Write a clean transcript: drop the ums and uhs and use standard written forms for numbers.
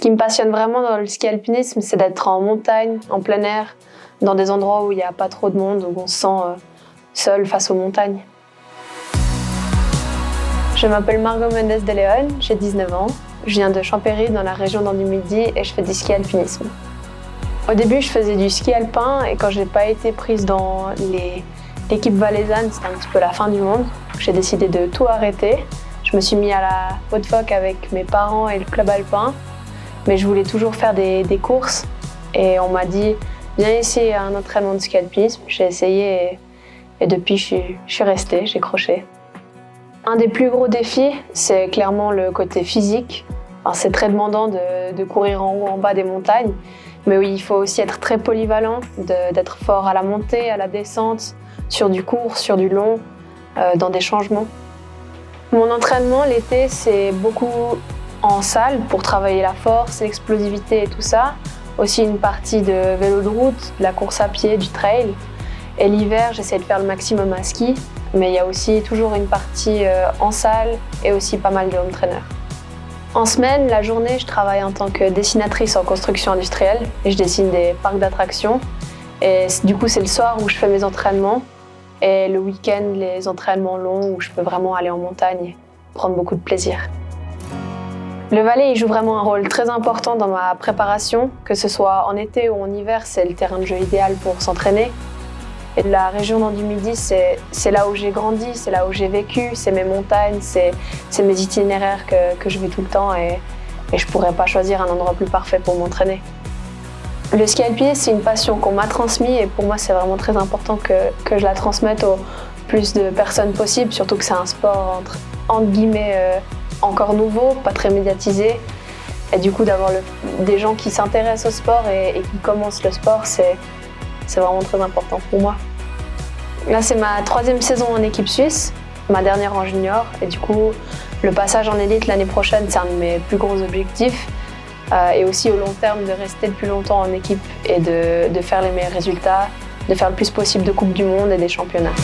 qui me passionne vraiment dans le ski alpinisme, c'est d'être en montagne, en plein air, dans des endroits où il n'y a pas trop de monde, où on se sent seul face aux montagnes. Je m'appelle Margot Mendes de Leon, j'ai 19 ans. Je viens de Champéry dans la région d'Andy-Midi et je fais du ski alpinisme. Au début, je faisais du ski alpin et quand je n'ai pas été prise dans l'équipe valaisanne, c'était un petit peu la fin du monde. J'ai décidé de tout arrêter. Je me suis mis à la Haute-Foc avec mes parents et le club alpin, mais je voulais toujours faire des courses et on m'a dit viens essayer un entraînement de ski alpinisme. J'ai essayé et depuis je suis restée, j'ai croché. Un des plus gros défis, c'est clairement le côté physique. Enfin, c'est très demandant de courir en haut, en bas des montagnes, mais oui, il faut aussi être très polyvalent, d'être fort à la montée, à la descente, sur du court, sur du long, dans des changements. Mon entraînement l'été, c'est beaucoup en salle pour travailler la force, l'explosivité et tout ça. Aussi une partie de vélo de route, de la course à pied, du trail. Et l'hiver, j'essaie de faire le maximum à ski, mais il y a aussi toujours une partie en salle et aussi pas mal de home trainer. En semaine, la journée, je travaille en tant que dessinatrice en construction industrielle et je dessine des parcs d'attractions. Et du coup, c'est le soir où je fais mes entraînements et le week-end, les entraînements longs où je peux vraiment aller en montagne et prendre beaucoup de plaisir. Le Valais, il joue vraiment un rôle très important dans ma préparation, que ce soit en été ou en hiver, c'est le terrain de jeu idéal pour s'entraîner. Et la région d'Andy-Midi, c'est là où j'ai grandi, c'est là où j'ai vécu, c'est mes montagnes, c'est mes itinéraires que je vis tout le temps et je ne pourrais pas choisir un endroit plus parfait pour m'entraîner. Le ski alpinisme, c'est une passion qu'on m'a transmise et pour moi, c'est vraiment très important que je la transmette au plus de personnes possible, surtout que c'est un sport entre guillemets encore nouveau, pas très médiatisé. Et du coup, d'avoir des gens qui s'intéressent au sport et qui commencent le sport, c'est vraiment très important pour moi. Là, c'est ma 3e saison en équipe suisse, ma dernière en junior. Et du coup, le passage en élite l'année prochaine, c'est un de mes plus gros objectifs. Et aussi au long terme, de rester le plus longtemps en équipe et de faire les meilleurs résultats, de faire le plus possible de Coupes du Monde et des championnats.